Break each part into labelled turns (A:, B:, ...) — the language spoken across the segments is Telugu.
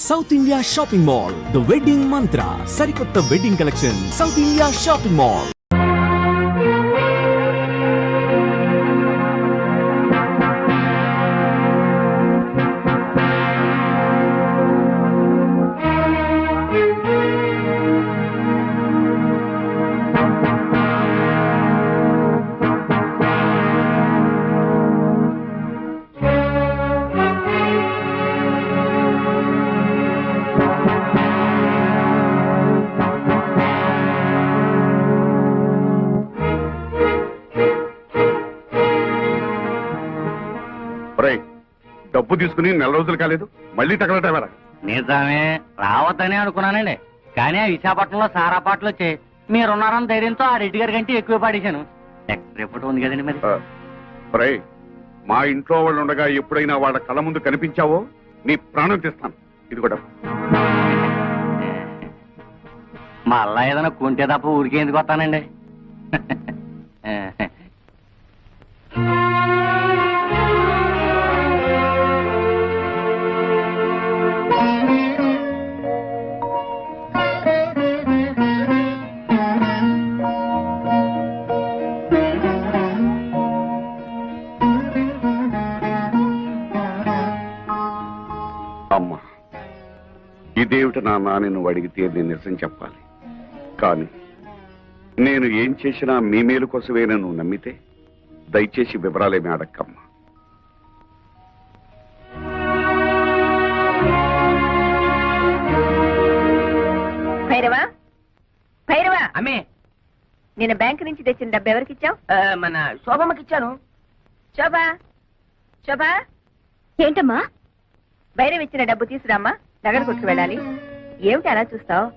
A: South India shopping mall, the wedding మంత్ర, సరికొత్త wedding collection, south India shopping mall.
B: డబ్బు తీసుకుని 4 రోజులు కాలేదు, మళ్ళీ తగలటవరా?
C: నిజమే, రావద్దని అనుకున్నానండి. కానీ ఆ విశాఖపట్నంలో సారా పాటలు వచ్చాయి. మీరున్నారన్న ధైర్యంతో ఆ రెడ్డి గారి కంటే ఎక్కువ పాడేశాను. రిపోర్ట్ ఉంది కదండి మరి.
B: మా ఇంట్లో వాళ్ళు ఉండగా ఎప్పుడైనా వాళ్ళ కళ్ళ ముందు కనిపించావో నీ ప్రాణం తీస్తాను. ఇది కూడా
C: మళ్ళా ఏదైనా కుంటే తప్ప ఊరికే ఎందుకు వస్తానండి.
B: అమ్మా, ఇదేమిటి నాన్న అని నువ్వు అడిగితే నేను నిజం చెప్పాలి. కానీ నేను ఏం చేసినా మీ మేలు కోసమే నువ్వు నమ్మితే దయచేసి వివరాలేమీ అడక్కమ్మా.
D: భైరవా, భైరవా,
C: అమ్మే,
D: నేను బ్యాంక్ నుంచి తెచ్చిన డబ్బు ఎవరికి ఇచ్చావు?
C: మన శోభమ్మకి ఇచ్చాను.
D: శోభా, శోభా,
E: ఏంటమ్మా?
D: భైరవ్ ఇచ్చిన డబ్బు తీసురామ్మా, నగర కొట్టుకు వెళ్ళాలి. ఏమిటి అలా చూస్తావు?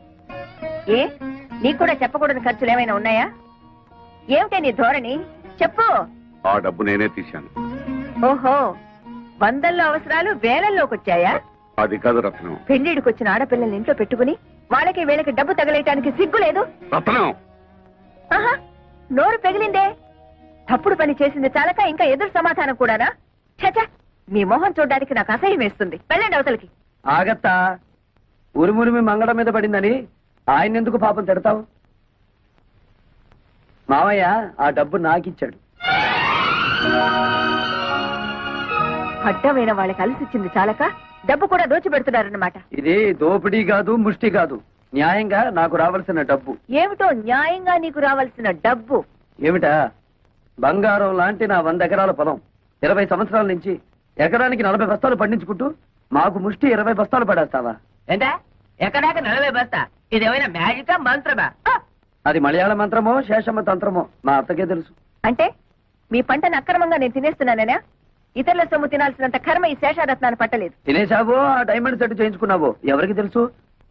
D: ఏ, నీకు కూడా చెప్పకూడని ఖర్చులు ఏమైనా ఉన్నాయా? ఏమిటే నీ ధోరణి? చెప్పు.
B: ఆ డబ్బు నేనే తీశాను.
D: ఓహో, వందల్లో అవసరాలు వేలల్లోకి వచ్చాయా?
B: అది కాదు రత్నం.
D: పెళ్లిడికి వచ్చిన ఆడపిల్లల్ని ఇంట్లో పెట్టుకుని వాళ్ళకి వీళ్ళకి డబ్బు తగలేయటానికి సిగ్గు లేదు?
B: రత్నం,
D: ఆహా, నోరు పెగిలిందే. తప్పుడు పని చేసింది చాలక ఇంకా ఎదురు సమాధానం కూడానా? చచా, మీ మొహం చూడడానికి నాకు అసహ్యం వేస్తుంది. వెళ్ళండి అవతలకి.
F: ఆగత్తా, ఉరుమురిమి మంగళం మీద పడిందని ఆయన ఎందుకు పాపం తిడతావు? మావయ్య ఆ డబ్బు నాకిచ్చాడు.
D: అడ్డమైన వాళ్ళకి అలసిచ్చింది చాలక డబ్బు కూడా దోచిపెడుతున్నారన్నమాట.
F: ఇది దోపిడీ కాదు, ముష్టి కాదు, న్యాయంగా నాకు రావాల్సిన డబ్బు.
D: ఏమిటో న్యాయంగా నీకు రావాల్సిన డబ్బు?
F: ఏమిటా? బంగారం లాంటి నా 100 ఎకరాల పొలం 20 సంవత్సరాల నుంచి ఎకరానికి 40 బస్తాలు పండించుకుంటూ మాకు ముష్టి 20 బస్తాలు పడేస్తావా?
C: ఏంటా ఎక్కడాక 40 బస్తా? ఇదేమైనా మ్యాజికా మంత్రమా?
F: అది మలయాళ మంత్రమో శేషమ్మ తంత్రమో మా అత్తకే తెలుసు.
D: అంటే మీ పంటను అక్రమంగా నేను తినేస్తున్నానేనా? ఇతరుల సొమ్ము తినాల్సినంత కర్మ ఈ శేషారత్నాన్ని పట్టలేదు.
F: తినేశావో ఆ డైమండ్ సెట్ చేయించుకున్నావో ఎవరికి తెలుసు?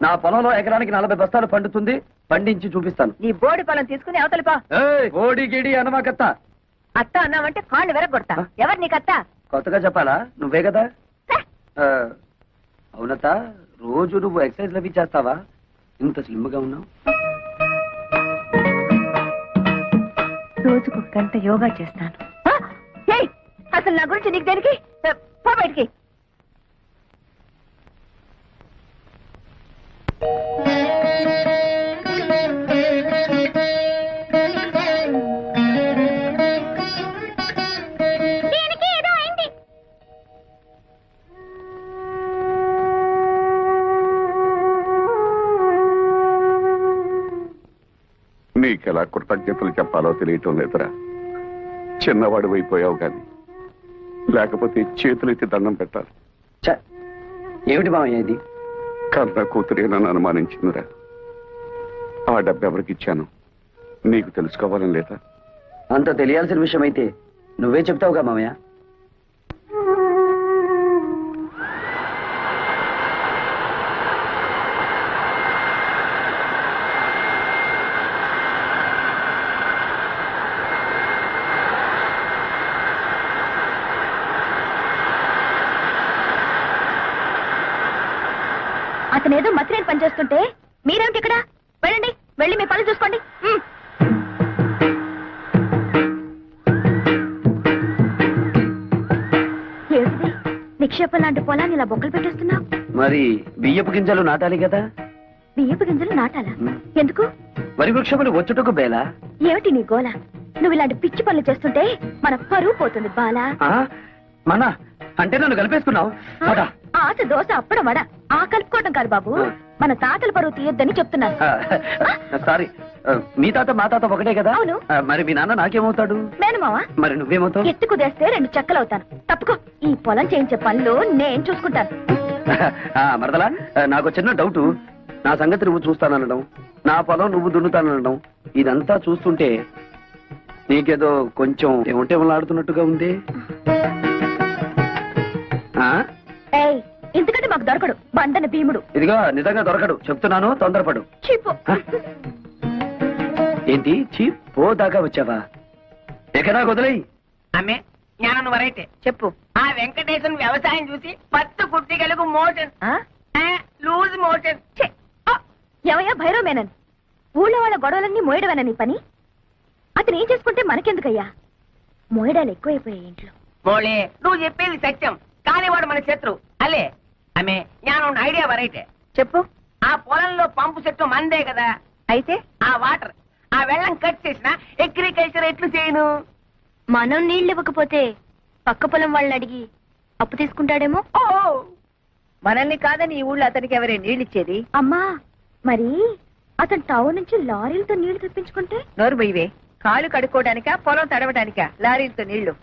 F: నా పొలంలో ఎకరానికి 40 బస్తాలు పండుతుంది, పండించి చూపిస్తాను.
D: నీ బోడి పొలం తీసుకుని అవతలిపా.
F: ఓడి గిడి అనమాకత్త.
D: అత్త అన్నావంటే కాళ్ళు వెరగొడతా. ఎవరు నీకత్త?
F: కొత్తగా చెప్పాలా? నువ్వే కదా. అవునత్త, రోజు నువ్వు ఎక్సర్సైజ్ లవి చేస్తావా? ఇంత స్లిమ్ గా ఉన్నావు.
D: రోజుకు గంట యోగా చేస్తాను. అసలు నా గురించి నీకు దేనికి? పో బయటికి.
B: నీకెలా కృతజ్ఞతలు చెప్పాలో తెలియటం లేదురా. చిన్నవాడు అయిపోయావు కానీ లేకపోతే చేతులెత్తి దండం పెట్టాలి.
F: ఏమిటి మామయ్య ఇది?
B: కన్న కూతురే నన్ను అనుమానించిందిరా. ఆ డబ్బు ఎవరికి ఇచ్చాను నీకు తెలుసుకోవాలని లేదా?
F: అంత తెలియాల్సిన విషయం అయితే నువ్వే చెప్తావుగా మామయ్య.
E: అతనేదో మత్రేని పనిచేస్తుంటే మీరేమిటి ఇక్కడ? వెళ్ళండి, వెళ్ళి మీ పని చూసుకోండి. నిక్షేపం లాంటి పొలాన్ని ఇలా బొక్కలు పెట్టేస్తున్నావు.
F: మరి బియ్యపు గింజలు నాటాలి కదా.
E: బియ్యపు గింజలు నాటాలా? ఎందుకు?
F: వరి వృక్షములు వచ్చుటకు బేలా.
E: ఏమిటి నీ గోల? నువ్వు ఇలాంటి పిచ్చి పనులు చేస్తుంటే మన పరువు పోతుంది బాలా.
F: ఆ? మన అంటే నన్ను కలిపేసుకున్నావు. పద.
E: ఆశ దోశ అప్పడం వడ ఆ కలుపుకోవడం కాదు బాబు, మన తాతల పరువు తీయొద్దని చెప్తున్నాను.
F: సారీ, మీ తాత మా తాత ఒకటే కదా.
E: అవును.
F: మరి మీ నాన్న నాకేమవుతాడు?
E: మేనమావా?
F: మరి నువ్వేమవుతావు?
E: ఎత్తు కుదేస్తే 2 చెక్కలవుతాను. తప్పుకో, ఈ పొలం చేయించే పనులు నేను చూసుకుంటాను.
F: మరదలా, నాకు చిన్న డౌట్. నా సంగతి నువ్వు చూస్తాననడం, నా పొలం నువ్వు దున్నుతాననడం, ఇదంతా చూస్తుంటే నీకేదో కొంచెం ఏమంటే ఆడుతున్నట్టుగా ఉంది.
E: ఏయ్, ఎందుకంటే మాకు దొరకడు బండన భీముడు.
F: ఇదిగో నిజంగా దొరకడు, చెప్తున్నాను, తొందరపడు.
E: చీపు.
F: ఏంటి పో దాకా వచ్చావా? ఎక్కడా వదిలేయి.
G: అమ్మే జ్ఞానం వరైతే
D: చెప్పు.
G: ఆ వెంకటేశ్వర వ్యవసాయం చూసి పత్తు కుట్టిగలకు మోషన్
D: ఆ?
G: Loose motion.
E: ఛే! ఆ! ఎవయ్యా భైరవ మేనన్, ఊళ్ళో వాళ్ళ గొడవలన్నీ మోయడమేనా నీ పని? అతను ఏం చేసుకుంటే మనకెందుకయ్యా? మోయడాలు ఎక్కువైపోయాయి ఇంట్లో.
G: మోళే నువ్వు చెప్పేది సత్యం, కానీ వాడు మన శత్రు అలే. అమ్మే జ్ఞానం ఐడియా వరైతే
D: చెప్పు.
G: ఆ పొలంలో పంపు చెట్టు మందే కదా,
D: అయితే
G: ఆ వాటర్ ఆ వెళ్ళం కట్ చేసిన అగ్రికల్చర్ ఎట్లు చేయను?
E: మనం నీళ్ళు ఇవ్వకపోతే పక్క పొలం వాళ్ళని అడిగి అప్పు తీసుకుంటాడేమో.
G: ఓ
D: మనల్ని కాదని ఈ ఊళ్ళో అతనికి ఎవరే నీళ్ళిచ్చేది?
E: అమ్మా, మరి అతను టౌన్ నుంచి లారీలతో నీళ్లు తెప్పించుకుంటే?
D: నోరు బొయ్యవే. కాలు కడుక్కోవడానికా పొలం తడవడానికా లారీలతో నీళ్లు?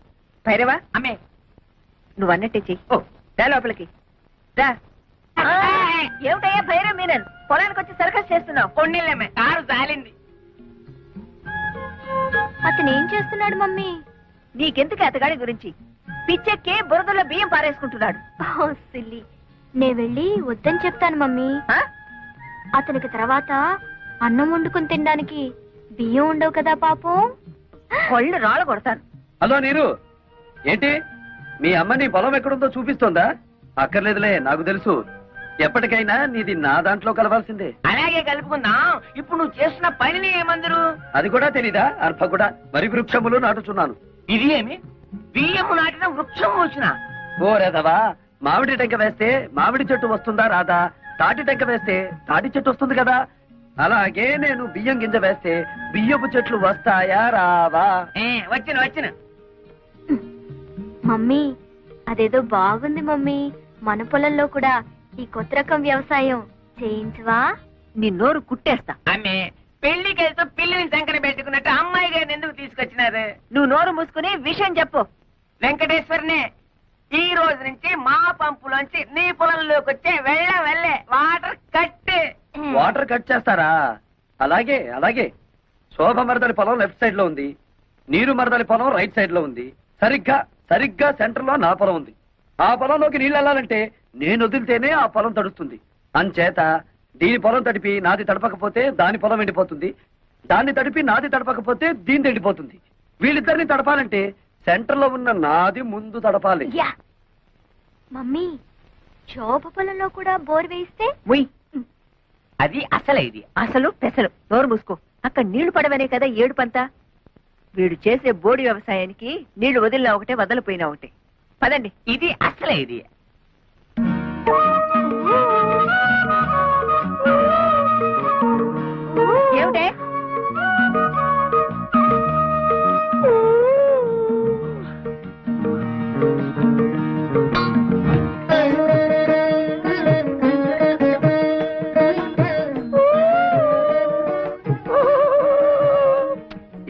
D: భైరవా,
G: అమ్మే
D: నువ్వు అన్నట్టే చెయ్యి.
G: ఓ
D: రా లోపలికి రా. ఆ, ఏమిటయ్యా భైరవ మీనన్, పొలానికి వచ్చి సర్కస్ చేస్తున్నావు?
G: కొన్నిళ్ళమ్మే కారు జాలింది.
E: అతను ఏం చేస్తున్నాడు మమ్మీ?
D: నీకెందుకు అతగాడి గురించి? పిచ్చెక్కి బురదలో బియ్యం పారేసుకుంటున్నాడు.
E: ఓ సిల్లి, నే వెళ్ళి వద్దని చెప్తాను మమ్మీ.
D: ఆ?
E: అతనికి తర్వాత అన్నం వండుకుని తినడానికి బియ్యం ఉండవు కదా పాపం.
D: కొళ్ళు రాళ్ళ కొడతాను.
F: హలో నీరు, ఏంటి మీ అమ్మ నీ పొలం ఎక్కడుందో చూపిస్తోందా? అక్కర్లేదులే, నాకు తెలుసు. ఎప్పటికైనా నీది నా దాంట్లో కలవాల్సిందే.
G: అలాగే కలుపుకుందాం. ఇప్పుడు నువ్వు చేస్తున్న పనిని ఏమందరు?
F: అది కూడా తెలీదా? అర్భ కూడా వరి వృక్షములు నాటుచున్నాను.
G: ఇది ఏమి బియ్యము నాటిన వృక్షం వచ్చిన?
F: ఓ రేదవా, మామిడి టెంక వేస్తే మామిడి చెట్టు వస్తుందా రాదా? తాటి టెంక వేస్తే తాటి చెట్టు వస్తుంది కదా. అలాగే నేను బియ్యం గింజ వేస్తే బియ్యపు చెట్లు వస్తాయా రావా?
G: వచ్చిన వచ్చిన
E: మమ్మీ, అదేదో బాగుంది మమ్మీ. మన పొలంలో కూడా ఈ కొత్త రకం వ్యవసాయం చేయించవా?
D: నీ నోరు కుట్టేస్తా.
G: ఆమె పెళ్లికి వెళ్తూ పిల్లిని సంకర పెట్టుకున్నట్టు అమ్మాయి గారిని ఎందుకు తీసుకొచ్చినారు?
D: నువ్వు నోరు మూసుకుని విషయం చెప్పు.
G: వెంకటేశ్వరనే, ఈ రోజు నుంచి మా పంపులోంచి నీ పొలంలోకి వచ్చే వెళ్ళే వాటర్ కట్.
F: వాటర్ కట్ చేస్తారా? అలాగే అలాగే. శోభ మరదలి పొలం లెఫ్ట్ సైడ్ లో ఉంది, నీరు మరదలి పొలం రైట్ సైడ్ లో ఉంది. సరిగ్గా సెంటర్ లో నా పొలం ఉంది. ఆ పొలంలోకి నీళ్ళు వెళ్ళాలంటే నేను వదిలితేనే ఆ పొలం తడుస్తుంది. అంచేత దీని పొలం తడిపి నాది తడపకపోతే దాని పొలం ఎండిపోతుంది, దాన్ని తడిపి నాది తడపకపోతే దీని ఎండిపోతుంది. వీళ్ళిద్దరిని తడపాలంటే సెంటర్ లో ఉన్న నాది ముందు తడపాలి.
E: యా మమ్మీ, శోభ పొలంలో కూడా బోర్ వేయిస్తే?
D: ఉయ్,
G: అది అసలే ఇది.
D: అసలు పెసలు. నోరు మూసుకో. అక్కడ నీళ్లు పడవనే కదా ఏడుపంతా. వీడు చేసే బోడి వ్యవసాయానికి నీళ్లు వదిలినా ఒకటే, వదలిపోయినా ఒకటే. పదండి.
G: ఇది అసలే ఇది.
D: ఏమిటే?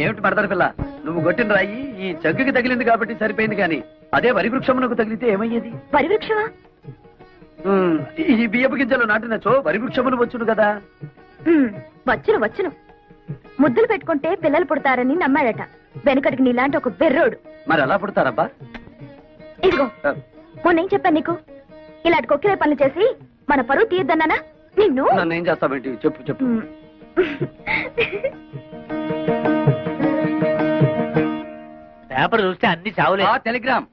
F: ఏమిటి మరదల పిల్ల, నువ్వు కొట్టిన రాయి ఈ జగ్గుకి తగిలింది కాబట్టి సరిపోయింది, కానీ అదే వరి వృక్షమునకు తగిలితే ఏమయ్యేది?
E: వరి వృక్షమా?
F: ఈ బియ్యపు గింజలు నాటినచో వరి వృక్షములు వచ్చును కదా.
E: వచ్చును. ముద్దులు పెట్టుకుంటే పిల్లలు పుడతారని నమ్మాడట వెనకటికి నీలాంటి ఒక బెర్రోడు.
F: మరి ఎలా పుడతారబ్బా?
E: ఇదిగో, మొన్నేం చెప్పాను నీకు? ఇలాంటి కొక్కిరే పనులు చేసి మన పరువు తీయద్దన్నానా నిన్ను?
F: నన్ను ఏం చేస్తావేంటి? చెప్పు.
C: పేపర్ చూస్తే అన్ని చావులే.
F: టెలిగ్రామ్.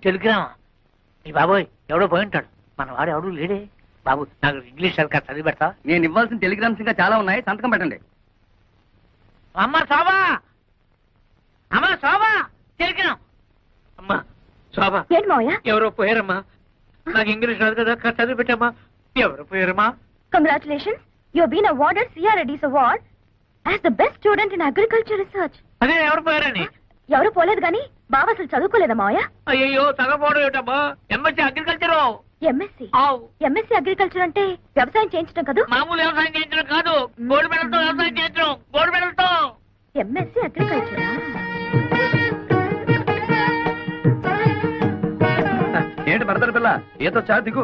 C: టెలిగ్రామా? ఈ బాబోయ్, ఎవడో పోయి ఉంటాడు. మన వాడు ఎవడు లేడే. బాబు, నాకు ఇంగ్లీష్ సరిగ్గా చదివి పెడతా.
F: నేను ఇవ్వాల్సిన టెలిగ్రామ్స్ ఇంకా చాలా ఉన్నాయి, సంతకం పెట్టండి.
C: అమ్మ శోభా, టెలిగ్రామ్. అమ్మా శోభా,
E: ఏంటి మావయ్య?
C: ఎవరో పోయారమ్మా.
H: నాకు ఇంగ్లీష్ రాదు కదా చదివి పెట్టమ్మా. ఎవరు పోయారమ్మా?
E: Congratulations, you been awarded CRADS award as the best student in agriculture research.
H: అదే ఎవరు పోయారని?
E: ఎవరు పోలేదు గాని బావ అసలు చదువుకోలేదా మావయ్య?
H: అయ్యో తగపోవడం ఏటమ్మా. MSc agriculture.
E: MSc MSc agriculture అంటే వ్యవసాయం చేయించడం కదా?
H: మామూలు వ్యవసాయం చేయించడం కాదు, గోల్డ్ మెడల్తో వ్యవసాయం చేయించడం. గోల్డ్ మెడల్తో.
E: ఎంఎస్సీ అగ్రికల్చరా?
F: ఏంటి మరదల పిల్ల, ఏదో చా దిగు.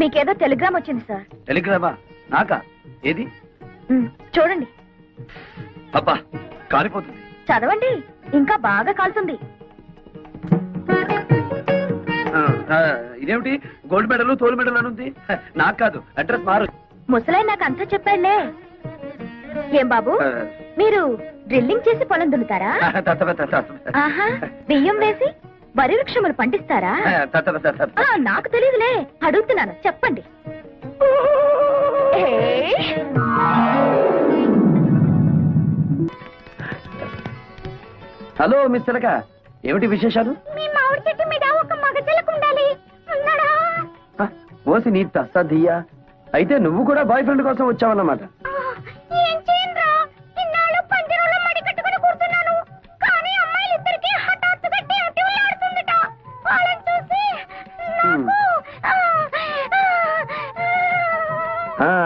E: మీకేదో టెలిగ్రామ్ వచ్చింది సార్.
F: టెలిగ్రామా? నాకా? ఏది?
E: చూడండి.
F: అబ్బా కాలిపోతుంది.
E: చదవండి, ఇంకా బాగా కాలుతుంది.
F: ఇదేమిటి గోల్డ్ మెడల్ తోలు మెడల్ అని ఉంది? నాకు కాదు, అడ్రస్ మారు.
E: ముసలాయి నాకు అంతా చెప్పాడులే. ఏం బాబు, మీరు డ్రిల్లింగ్ చేసి పొలం దున్నుతారా? ఆహా, బియ్యం వేసి వరి వృక్షములు పండిస్తారా? నాకు తెలియదులే, అడుగుతున్నాను, చెప్పండి.
F: హలో మిస్ చిలక, ఏమిటి విశేషాలు?
E: మీ మామిడి చెట్టు మీద ఒక మగ చిలక ఉండాలి, ఉన్నాడా?
F: ఓసి నీ తస్సదియ్యా, అయితే నువ్వు కూడా బాయ్ ఫ్రెండ్ కోసం వచ్చావన్నమాట.
E: ఏం చేయనురా, ఇన్నాళ్ళు పంజరంలో మడి కట్టుకుని కూర్చున్నాను, కానీ అమ్మాయిలిద్దరికీ హఠాత్తుగా టివ్టివ్లాడుతుందట. వాళ్ళని చూసి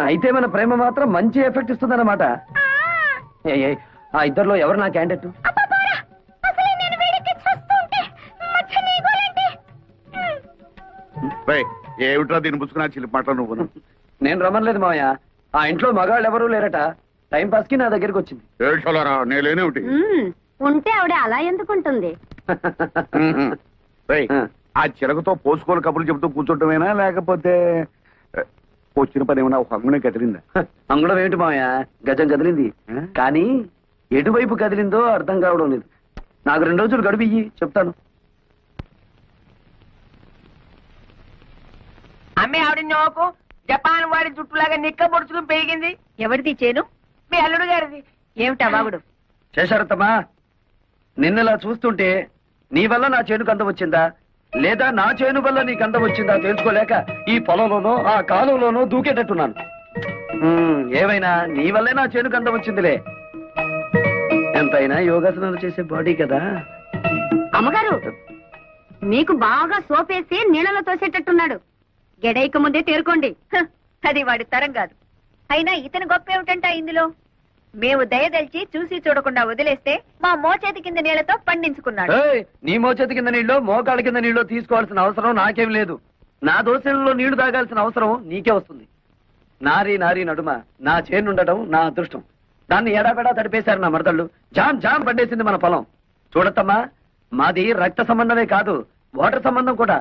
F: అయితే మన ప్రేమ మాత్రం మంచి ఎఫెక్ట్ ఇస్తుందన్నమాట. ఆ ఇద్దరిలో ఎవరు నా క్యాండిడేట్?
B: ఏమిట్రా దీన్ని పుచ్చుకున్నా చిలిపి మాటలు నువ్వు?
F: నేను రమ్మలేదు మావయ్య, ఆ ఇంట్లో మగాళ్ళు ఎవరూ లేరట, టైం పాస్ కి నా దగ్గరికి వచ్చింది.
B: ఏడ్చోలరా, నేనేమిటి?
E: ఉంటే ఆవిడ అలా ఎందుకుంటుంది?
B: ఆ చిలకతో పోసుకోలు కబుర్లు చెబుతూ కూర్చోటమేనా, లేకపోతే వచ్చిన పని ఏమన్నా ఒక అంగునే కదిలిందా?
F: అంగుళం ఏమిటి మావయ్య, గజం కదిలింది, కానీ ఎటువైపు కదిలిందో అర్థం కావడం లేదు. నాకు 2 రోజులు గడువు ఇయ్యి, చెప్తాను.
G: అమ్మే ఆవిడ నోకు జపాన్ వాడి జుట్టులాగా నిక్క పొడుచుకుని పెరిగింది.
D: ఎవరిది చేను?
G: మీ అల్లుడు గారిది.
D: ఏమిటా వాగుడు?
F: చేశారత్తమ్మా, నిన్నలా చూస్తుంటే నీ వల్ల నా చేనుకు అందం వచ్చిందా, లేదా నా చేను వల్ల నీకు అందం వచ్చిందా తెలుసుకోలేక ఈ పొలంలోనో ఆ కాలువలోనో దూకేటట్టున్నాను. ఏమైనా నీ వల్లే నా చేనుకు అందం వచ్చిందిలే. ఎంతైనా యోగాసనాలు చేసే బాడీ కదా.
E: అమ్మగారు, మీకు బాగా సోపేసి నీళ్ళలో తోసేటట్టున్నాడు, గెడైక ముందే తేరుకోండి.
D: అది వాడి తరం కాదు. అయినా ఇతని గొప్ప ఏమిటంట ఇందులో? మేము దయదలిచి చూసి చూడకుండా వదిలేస్తే మా మోచేతి కింద నీళ్లతో పండించుకున్నాడు.
F: నీ మోచేతి కింద నీళ్ళు మోకాళ్ళ కింద నీళ్ళు తీసుకోవాల్సిన అవసరం నాకేం లేదు. నా దోశల్లో నీళ్లు తాగాల్సిన అవసరం నీకే వస్తుంది. నారీ నారీ నడుమ నా చేనుండటం నా అదృష్టం. దాన్ని ఎడాపెడా తడిపేశారు నా మరదళ్ళు. జామ్ జామ్ పండేసింది మన పొలం. చూడత్తమ్మా, మాది రక్త సంబంధమే కాదు, వాటర్ సంబంధం కూడా.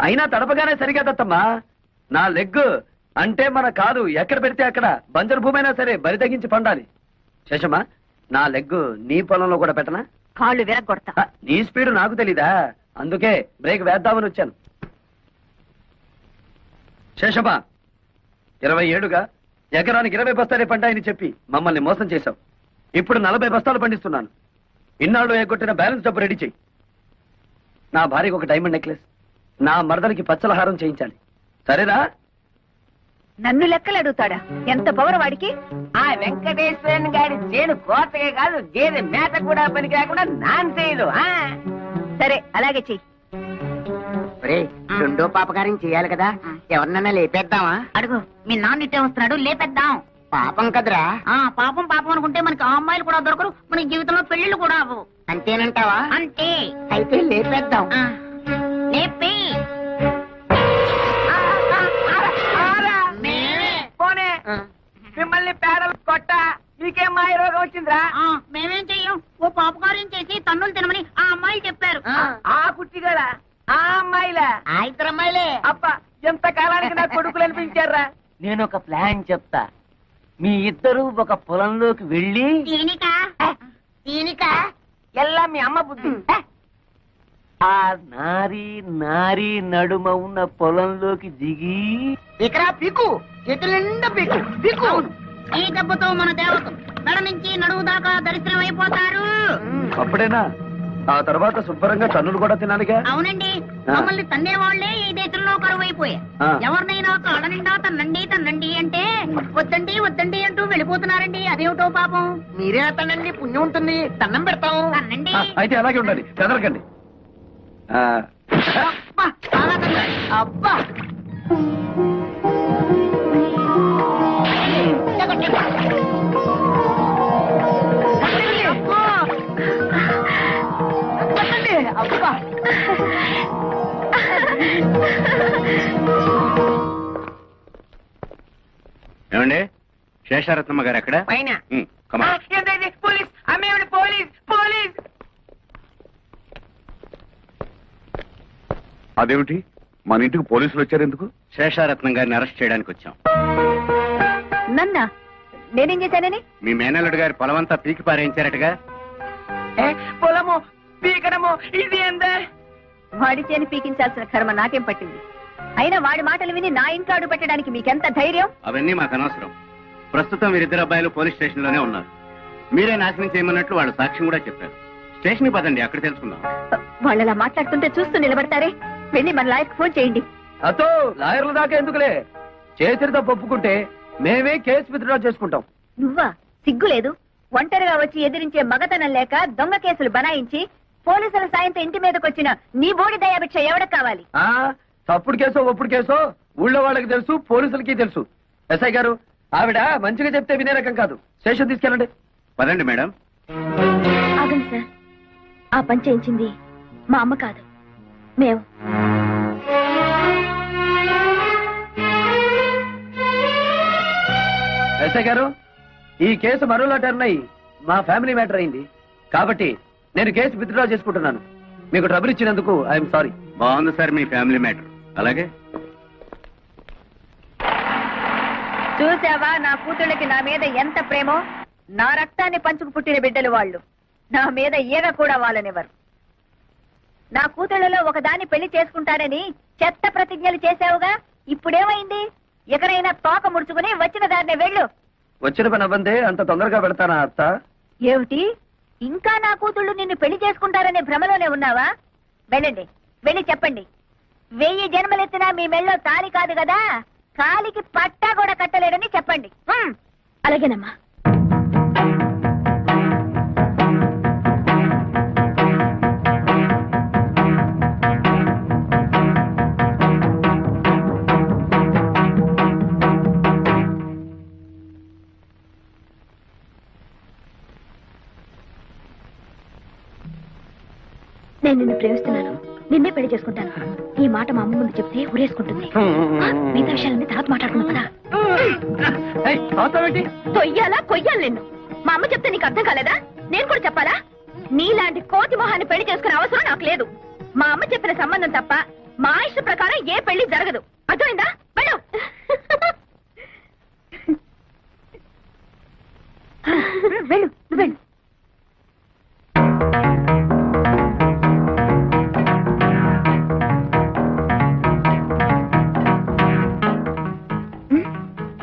F: అయినా తడపగానే సరిగదత్తమ్మా. నా లెగ్ అంటే మన కాదు ఎక్కడ పెడితే అక్కడ బంజరు భూమి అయినా సరే బరి తగ్గించి పండాలి. శేషమ్మా, నా లెగ్ నీ పొలంలో కూడా పెట్టనా?
D: కాళ్ళు విరగొడతా.
F: నీ స్పీడ్ నాకు తెలీదా, అందుకే బ్రేక్ వేద్దామని వచ్చాను. శేషమ్మా, 20 ఏళ్లుగా ఎకరానికి 20 బస్తాలే పంటాయని చెప్పి మమ్మల్ని మోసం చేశావు. ఇప్పుడు 40 బస్తాలు పండిస్తున్నాను. ఇన్నాళ్ళు ఎగ్గొట్టిన బ్యాలెన్స్ డబ్బు రెడీ చెయ్యి. నా భార్యకు ఒక డైమండ్ నెక్లెస్, నా మరదలికి పచ్చలహారం చేయించాలి. సరేనా?
D: నన్ను లెక్కలు అడుగుతాడా? ఎంత పవర్ వాడికి?
G: ఆ వెంకటేశ్వరన్ గారి చేను కోతగా కాదు, గేదె మేత కూడా పనికి రాకుండా నాన్ చేయదు.
D: సరే, అలాగే చెయ్యి.
G: రెండో పాపకార్యం చేయాలి కదా, ఎవరినన్నా లేపేద్దామా?
E: అడుగు, మీ నాన్న ఇట్టే వస్తున్నాడు, లేపేద్దాం.
G: పాపం కదరా.
E: పాపం పాపం అనుకుంటే మనకి ఆ అమ్మాయిలు కూడా దొరకరు, మన జీవితంలో పెళ్లిళ్ళు కూడా అవ్వవు.
G: అంతేనంటావా?
E: అంతే.
G: అయితే లేపేద్దాం.
E: లేపి
G: పోనే మిమ్మల్ని పేడలు కొట్ట మీకేం మాయ రోగం వచ్చిందిరా?
E: మేమేం చెయ్యం, ఓ పాపకార్యం చేసి తన్నులు తినమని ఆ అమ్మాయిలు చెప్పారు.
G: ఆ కుట్టిగడా ఆ అమ్మాయిలా?
E: ఆ ఇద్దరు అమ్మాయిలే.
G: అప్ప ఎంత కాలానికి నా కొడుకులు అనిపించారా?
C: నేను ఒక ప్లాన్ చెప్తా. మీ ఇద్దరు ఒక పొలంలోకి వెళ్ళి
E: దీనిక
G: ఎల్లా మీ అమ్మ బుద్ధి.
C: ఆ నారీ నారీ నడుమ ఉన్న పొలంలోకి దిగి
G: ఇక్కడ పీకు, చేతుల నిండా పీకు పీకు.
E: ఈ దెబ్బతో మన దేవత మెడ నుంచి నడువు దాకా దరిద్రం అయిపోతారు.
F: అప్పుడేనా? ఆ తర్వాత శుభ్రంగా తన్నులు కూడా తినాలిగా.
H: అవునండి, మమ్మల్ని తన్నే వాళ్ళే ఈ దేశంలో కరువైపోయారు.
F: ఆ.
H: ఎవరినైనా కాళ్ళ నిండా తన్నండి తన్నండి అంటే వద్దండి వద్దండి అంటూ వెళ్ళిపోతున్నారండి. అదేమిటో పాపం.
G: మీరే తనండి, పుణ్యం ఉంటుంది, దండం పెడతాం.
H: తన్నండి.
F: అయితే అలాగే ఉండాలి, బెదరకండి.
G: అబ్బా, చాలా తన్నాడు. అబ్బా అబ్బా.
C: ఏమండి, శేషారత్నమ్మ గారు ఎక్కడ?
G: పైన
C: కమా.
G: ఏంటండి? పోలీస్ అమ్మేవిడ, పోలీస్ పోలీస్.
B: అదేమిటి మన ఇంటికి పోలీసులు వచ్చారు ఎందుకు?
C: శేషారత్నం గారిని అరెస్ట్ చేయడానికి వచ్చాం.
D: నన్నా నేనేం చేశానని?
C: మీ మేనల్లుడు గారి పొలమంతా పీకి పారేయించారటగా.
G: పొలము పీకడము ఇది ఎంత?
D: వాడి చేని పీకించాల్సిన కర్మ నాకేం పట్టింది? అయినా వాడి మాటలు విని నా ఇంట్లో అడుగు పెట్టడానికి మీకెంత ధైర్యం?
C: అవన్నీ మాకు అనవసరం. ప్రస్తుతం వీరిద్దరు అబ్బాయిలు పోలీస్ స్టేషన్ లోనే ఉన్నారు. మీరే నాశనం చేయమన్నట్లు వాళ్ళు సాక్ష్యం కూడా చెప్పారు. స్టేషన్ కి పదండి, అక్కడ తెలుసుకుందాం.
D: వాళ్ళలా మాట్లాడుతుంటే చూస్తూ నిలబడతారే? వెళ్ళి మన లాయర్కి ఫోన్ చేయండి.
F: అతో లాయర్ల దాకా ఎందుకులే, చేతితో ఒప్పుకుంటే మేమే కేసు విత్డ్రా చేసుకుంటాం.
D: నువ్వా? సిగ్గు లేదు? ఒంటరిగా వచ్చి ఎదిరించే మగతనం లేక దొంగ కేసులు బనాయించి పోలీసుల సాయంతో ఇంటి మీదకి వచ్చిన నీ బోడి దయాభిక్ష ఎవరికి కావాలి?
F: తప్పుడు కేసో ఒప్పుడు కేసో ఊళ్ళో వాళ్ళకి తెలుసు, పోలీసులకి తెలుసు. ఎస్ఐ గారు, ఆవిడ మంచిగా చెప్తే వినే రకం కాదు. స్టేషన్ తీసుకెళ్ళండి.
C: పదండి మేడం.
E: ఆగండి సార్, ఆ పని చేయించింది మా అమ్మ కాదు, మేము.
F: ఎస్ఐ గారు, ఈ కేసు మరోలా టర్న్ అయ్యి మా ఫ్యామిలీ మ్యాటర్ అయింది కాబట్టి నేను కేసు విత్డ్రా చేసుకుంటున్నాను. మీకు ట్రబుల్ ఇచ్చినందుకు ఐఎమ్ సారీ.
C: బాగుంది సార్ మీ ఫ్యామిలీ మ్యాటర్. అలాగే
D: చూసావా నా కూతుళ్ళకి నా మీద ఎంత ప్రేమో? నా రక్తాన్ని పంచుకు పుట్టిన బిడ్డలు వాళ్ళు. నా మీద ఈగ కూడా వాళ్ళనివ్వరు. నా కూతుళ్ళలో ఒకదాన్ని పెళ్లి చేసుకుంటానని చెత్త ప్రతిజ్ఞలు చేశావుగా, ఇప్పుడేమైంది? ఎక్కడైనా తోక ముడుచుకుని వచ్చిన దారినే వెళ్ళు.
F: వచ్చిన పని అవ్వందే అంత తొందరగా పెడతానా అత్త?
D: ఏమిటి, ఇంకా నా కూతుళ్ళు నిన్ను పెళ్లి చేసుకుంటారనే భ్రమలోనే ఉన్నావా? వెళ్ళండి, వెళ్ళి చెప్పండి. 1000 జన్మలెత్తినా మీ మెళ్ళో తాలి కాదు కదా, కాలికి పట్టా కూడా కట్టలేడని చెప్పండి.
E: అలాగేనమ్మా. నేను నిన్ను ప్రేమిస్తున్నాను, నిన్నే పెళ్లి చేసుకుంటాను. ఈ మాట మా అమ్మ ముందు చెప్తే ఉరేసుకుంటుంది. మిగతా విషయాలన్నీ తర్వాత మాట్లాడుకున్నాం కదా. తొయ్యాలా కొయ్యాలి నిన్ను? మా అమ్మ చెప్తే నీకు అర్థం కాలేదా? నేను కూడా చెప్పాలా? నీలాంటి కోతి మొహాన్ని పెళ్లి చేసుకునే అవసరం నాకు లేదు. మా అమ్మ చెప్పిన సంబంధం తప్ప మా ఇష్ట ప్రకారం ఏ పెళ్లి జరగదు. అర్థమైందా? వెళ్ళు. వెళ్ళు, నువ్వు వెళ్ళు.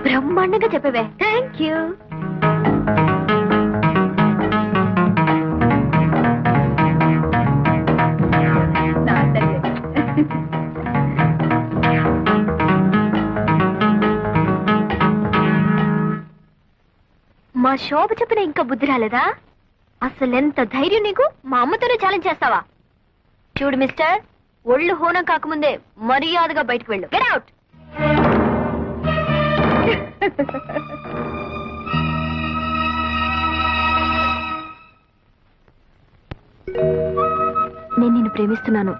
E: బ్రహ్మాండంగా చెప్పవే. Thank you. మా శోభ చెప్పిన ఇంకా బుద్ధి రాలేదా? అసలు ఎంత ధైర్యం నీకు? మా అమ్మతోనే ఛాలెంజ్ చేస్తావా? చూడు మిస్టర్, ఒళ్ళు హోనం కాకముందే మర్యాదగా బయటకు వెళ్ళు. Get out. నేను నిన్ను ప్రేమిస్తున్నాను,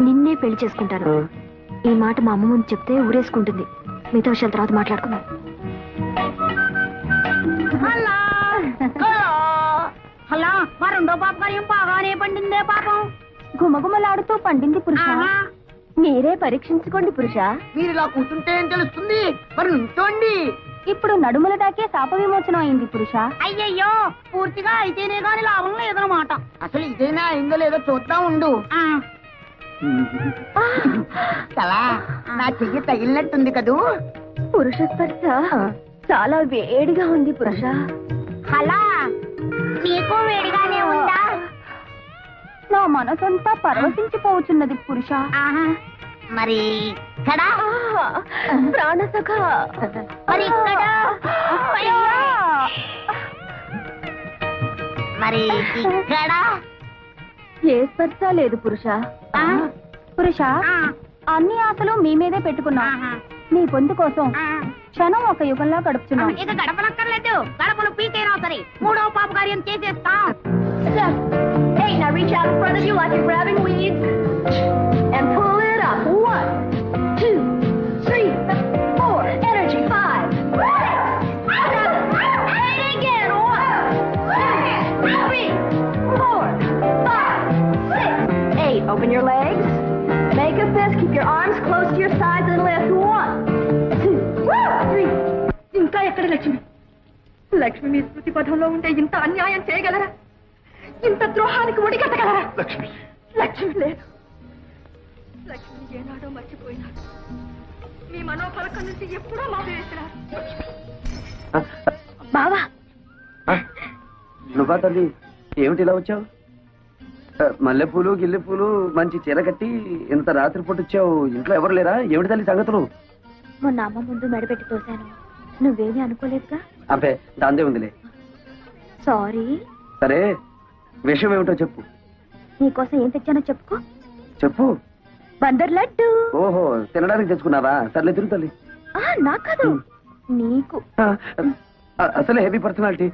E: నిన్నే పెళ్లి చేసుకుంటాను. ఈ మాట మా అమ్మ ముందు చెప్తే ఊరేసుకుంటుంది. మిగతా విషయాల తర్వాత మాట్లాడుకుందాం.
H: అలా మా రెండో పాపకార్యం బాగానే పండిందే పాపం.
E: గుమగుమలాడుతూ పండింది పురుష. మీరే పరీక్షించుకోండి పురుష.
G: మీరు ఇలా కూర్చుంటే ఏం తెలుస్తుంది? మరి నుంచోండి.
E: ఇప్పుడు నడుముల దాకే శాప విమోచనం అయింది పురుష.
H: అయ్యయ్యో, పూర్తిగా అయితేనే గాని లాభం లేదన్నమాట.
G: అసలు ఇదేనా అయిందో లేదో చూద్దాం ఉండు. చాలా నా చెయ్యి తగిలినట్టుంది కదూ.
E: పురుష స్పర్శ చాలా వేడిగా ఉంది పురుష.
H: అలా నీకు వేడిగానే ఉందా?
E: నా మనసంతా పరవశించిపోవచ్చున్నది పురుష.
H: మరి ఇక్కడ
E: ప్రాణసఖ
H: మరి ఇక్కడ మరి ఇక్కడ
E: ఏ స్పర్శ లేదు పురుష. పురుష, అన్ని ఆశలు మీ మీదే పెట్టుకున్నా. నీ పొందు కోసం క్షణం ఒక యుగంలా గడుపుతున్నాం.
H: ఇక గడపలక్కర్లేదు, గడపలు పీకైనా సరే 3వ పాప కార్యం చేసేస్తాం.
E: Hey, now reach out in front of you like you're grabbing weeds and pull it up. 1, 2, 3, 4. Energy. 5, 6, 7, 8 again. 1, 2, 3, 4, 5, 6, 8. Open your legs. Make a fist. Keep your arms close to your sides and lift. 1, 2, 3. ఇంకా ఎక్కడ లక్ష్మి? లక్ష్మి మీ స్మృతి పథంలో ఉంటే ఇంత అన్యాయం చేయగలరా? ఇంత ద్రోహానికి ఒడిగట్టగలరా? లక్ష్మి లేదు. లక్ష్మిని ఏనాడో మర్చిపోయినాడు. మీ మనోఫలకం నుంచి ఎప్పుడో మావేసినారు. బావా,
F: నువ్వా తల్లి? ఏమిటి ఇలా వచ్చావు? మల్లెపూలు గిల్లెపూలు మంచి చీర కట్టి ఇంత రాత్రిపూట వచ్చావు. ఇంట్లో ఎవరు లేరా? ఏమిటి తల్లి సంగతులు?
E: మొన్న అమ్మ ముందు మెడపెట్టి తోశాను. నువ్వేమీ అనుకోలేదుగా?
F: అబ్బే, దాందే ఉందిలే.
E: సారీ.
F: సరే, విషయం ఏమిటో చెప్పు.
E: నీకోసం ఏం తెచ్చానో చెప్పుకో.
F: చెప్పు.
E: బందర్ లడ్డు.
F: ఓహో, తినడానికి తెచ్చుకున్నావా? సర్లే తిరుగు తల్లి.
E: నాకు కాదు, నీకు.
F: అసలే హెవీ పర్సనాలిటీ.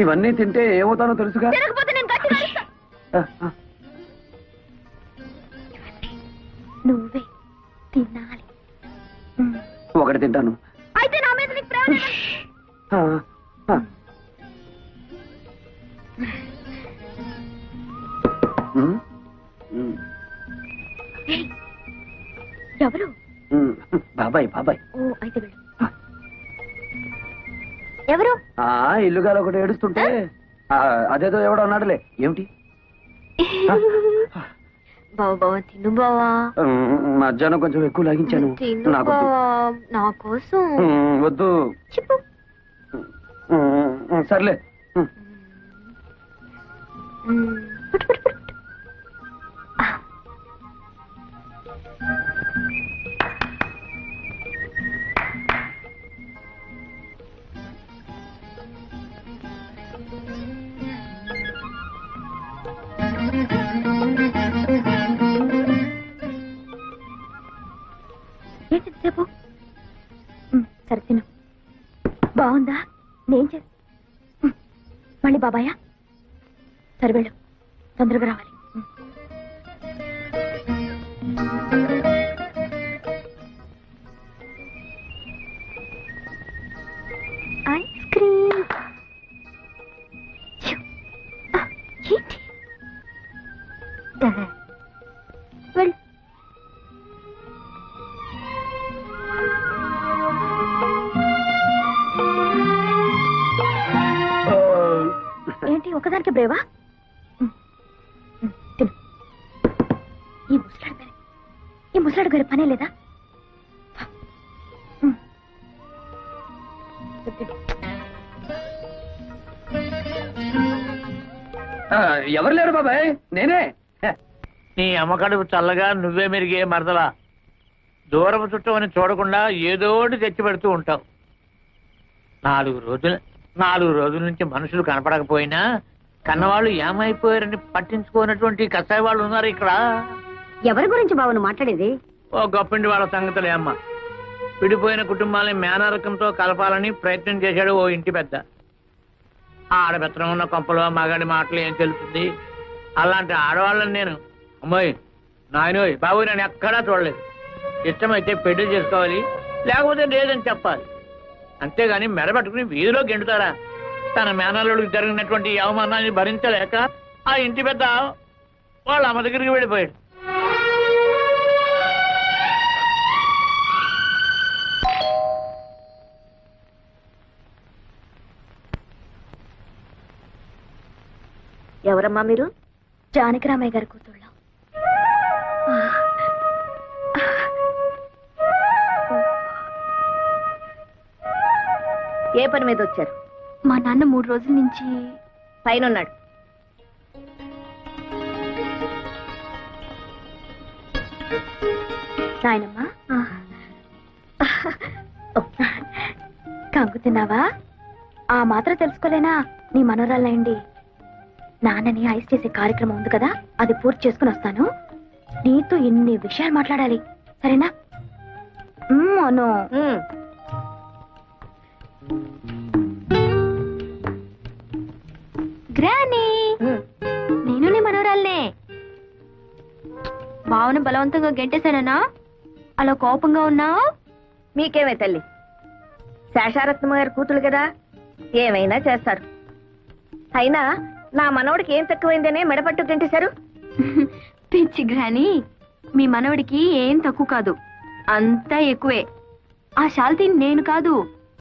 F: ఇవన్నీ తింటే ఏమవుతానో తెలుసుగా.
E: తినకపోతే నేను గట్టిగా అరుస్తా. నువ్వే తినాలి.
F: ఒకటి తింటాను.
E: అయితే నా మీద నీకు ప్రేమ లేదా? ఏయ్, ఎవరు?
F: బాబాయ్ బాబాయ్.
E: ఓ, అయితే వెళ్ళు. ఎవరు?
F: ఇల్లుగాలు ఒకటి ఏడుస్తుంటే అదేదో ఎవడో అన్నాడులే. ఏమిటి?
E: బావా బావా తిను బావా.
F: మధ్యాహ్నం కొంచెం ఎక్కువ లాగించాను. నాకు
E: నా కోసం.
F: వద్దు.
E: చెప్పు.
F: సర్లే.
E: ఏంటి చెప్పు. సరే తిను. బాగుందా? నేను చేసి మళ్ళీ బాబాయా? సరే వెళ్ళు, తొందరగా రావాలి. Ice cream. ఏంటి? వెళ్ళు. ఏంటి ఒకదానికి బ్రేవా? తిను. ఈ ముసలాడు గారి పనే లేదా?
F: ఎవరు లేరు బాబాయ్, నేనే.
C: నీ అమ్మకడుపు చల్లగా నువ్వే మెరిగే మరదలా. దూరపు చుట్టం అని చూడకుండా ఏదోటి తెచ్చి పెడుతూ ఉంటావు. 4 రోజుల నుంచి మనుషులు కనపడకపోయినా కన్నవాళ్ళు ఏమైపోయారని పట్టించుకోనటువంటి కసాయి వాళ్ళు ఉన్నారు ఇక్కడ.
E: ఎవరి గురించి బావను మాట్లాడేది?
C: ఓ గొప్పిండి వాళ్ళ సంగతులే అమ్మ. విడిపోయిన కుటుంబాలని మేనరకంతో కలపాలని ప్రయత్నం చేశాడు ఓ ఇంటి పెద్ద. ఆడబెత్తనం ఉన్న కొంపలో మగాడి మాటలు ఏం తెలుస్తుంది? అలాంటి ఆడవాళ్ళని నేను అమ్మాయి నాయనోయ్ బాబు నేను ఎక్కడా చూడలేదు. ఇష్టమైతే పెళ్లి చేసుకోవాలి, లేకపోతే లేదని చెప్పాలి. అంతేగాని మెడబెట్టుకుని వీధిలో గెంటుతారా? తన మేనల్లుడికి జరిగినటువంటి అవమానాన్ని భరించలేక ఆ ఇంటి పెద్ద వాళ్ళ అమ్మ దగ్గరికి వెళ్ళిపోయాడు.
E: ఎవరమ్మా మీరు? జానకిరామయ్య గారి కూతుళ్ళ.
D: ఏ పని మీద వచ్చారు?
E: మా నాన్న 3 రోజుల నుంచి
D: పైన ఉన్నాడు.
E: నాయనమ్మా కంగు తిన్నావా? ఆ మాత్రం తెలుసుకోలేనా నీ మనోరాలయండి. నాన్నని ఐస్ చేసే కార్యక్రమం ఉంది కదా, అది పూర్తి చేసుకుని వస్తాను. నీతో ఇన్ని విషయాలు మాట్లాడాలి, సరేనా? అను గ్రానీ, నేను నీ మనోరాలనే. భావన బలవంతంగా గెంటేశానా? అలా కోపంగా ఉన్నావు?
D: మీకేమే తల్లి, శేషారత్నమ్మ గారి కూతురు కదా, ఏమైనా చేస్తారు. అయినా నా మనవడికి ఏం తక్కువైందనే మెడపట్టు గంటేశారు.
E: పిచ్చి గ్రానీ, మీ మనవడికి ఏం తక్కువ కాదు, అంతా ఎక్కువే. ఆ శాల్తీని నేను కాదు